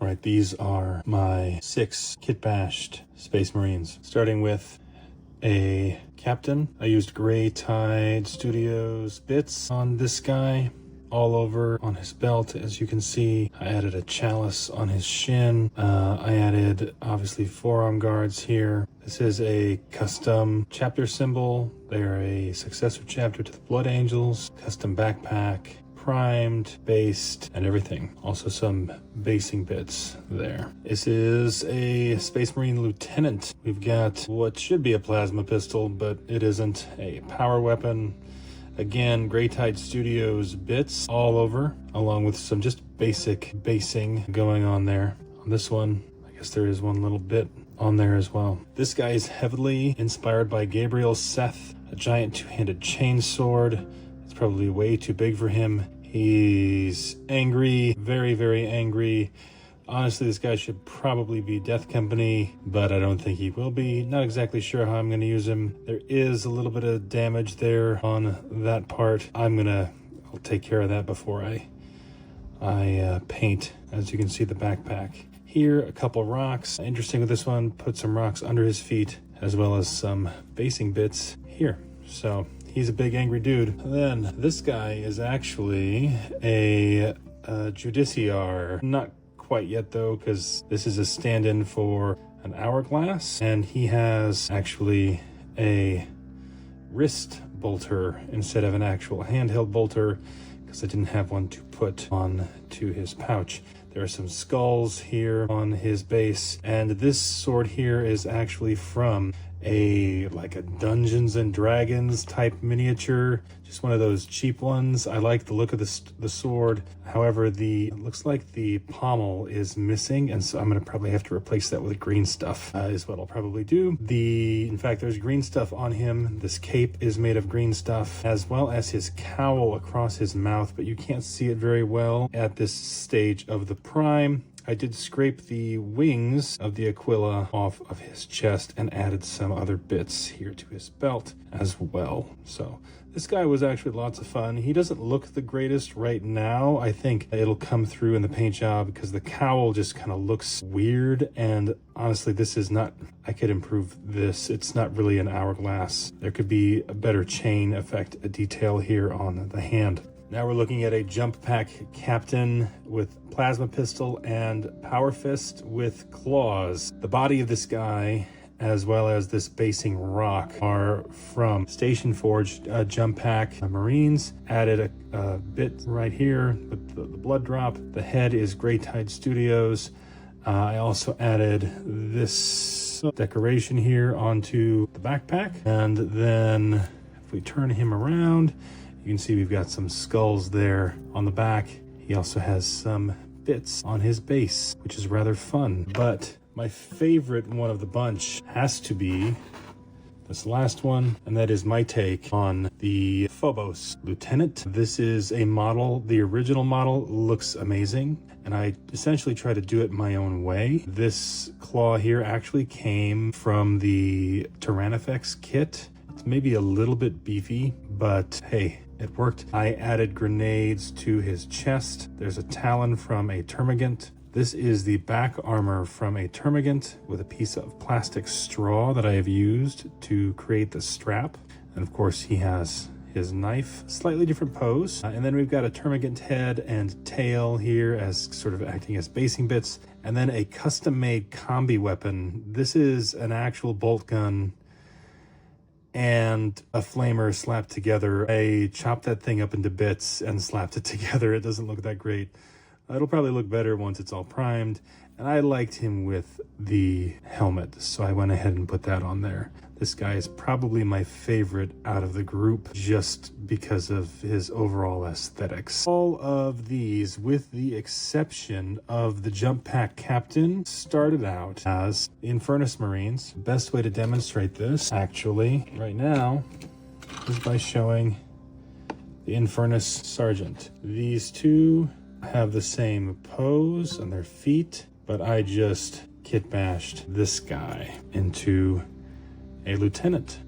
Right, these are my 6 kitbashed Space Marines. Starting with a captain. I used Grey Tide Studios bits on this guy, all over on his belt. As you can see, I added a chalice on his shin. I added, obviously, forearm guards here. This is a custom chapter symbol. They're a successor chapter to the Blood Angels. Custom backpack, primed, based, and everything. Also some basing bits there. This is a Space Marine Lieutenant. We've got what should be a plasma pistol, but it isn't. A power weapon. Again, Grey Tide Studios bits all over, along with some just basic basing going on there. On this one, I guess there is one little bit on there as well. This guy is heavily inspired by Gabriel Seth, a giant two-handed chainsword. It's probably way too big for him. He's angry, very, very angry. Honestly, this guy should probably be Death Company, but I don't think he will be. Not exactly sure how I'm going to use him. There is a little bit of damage there on that part. I'll take care of that before I paint. As you can see, the backpack. Here, a couple rocks. Interesting with this one, put some rocks under his feet, as well as some basing bits here. So he's a big angry dude. And then this guy is actually a Judiciar. Not quite yet though, because this is a stand-in for an hourglass, and he has actually a wrist bolter instead of an actual handheld bolter, because I didn't have one to put on to his pouch. There are some skulls here on his base, and this sword here is actually from a Dungeons and Dragons type miniature, just one of those cheap ones. I like the look of the sword. However, it looks like the pommel is missing, and so I'm going to probably have to replace that with green stuff, is what I'll probably do. In fact, there's green stuff on him. This cape is made of green stuff, as well as his cowl across his mouth, but you can't see it very well at this stage of the prime. I did scrape the wings of the Aquila off of his chest and added some other bits here to his belt as well. So this guy was actually lots of fun. He doesn't look the greatest right now. I think it'll come through in the paint job because the cowl just kind of looks weird. And honestly, this is not, I could improve this. It's not really an hourglass. There could be a better chain effect, a detail here on the hand. Now we're looking at a jump pack captain with plasma pistol and power fist with claws. The body of this guy, as well as this basing rock, are from Station Forge jump pack Marines. Added a bit right here with the blood drop. The head is Grey Tide Studios. I also added this decoration here onto the backpack. And then if we turn him around, you can see we've got some skulls there on the back. He also has some bits on his base, which is rather fun. But my favorite one of the bunch has to be this last one, and that is my take on the Phobos Lieutenant. This is a model. The original model looks amazing, and I essentially try to do it my own way. This claw here actually came from the Tyranid kit. It's maybe a little bit beefy, but hey, it worked. I added grenades to his chest. There's a talon from a Termagant. This is the back armor from a Termagant with a piece of plastic straw that I have used to create the strap. And of course, he has his knife, slightly different pose. And then we've got a Termagant head and tail here as sort of acting as basing bits. And then a custom-made combi weapon. This is an actual bolt gun and a flamer slapped together. I chopped that thing up into bits and slapped it together. It doesn't look that great. It'll probably look better once it's all primed. And I liked him with the helmet, so I went ahead and put that on there. This guy is probably my favorite out of the group just because of his overall aesthetics. All of these, with the exception of the jump pack captain, started out as Infernus Marines. The best way to demonstrate this, actually, right now, is by showing the Infernus Sergeant. These two have the same pose on their feet, but I just kitbashed this guy into a lieutenant.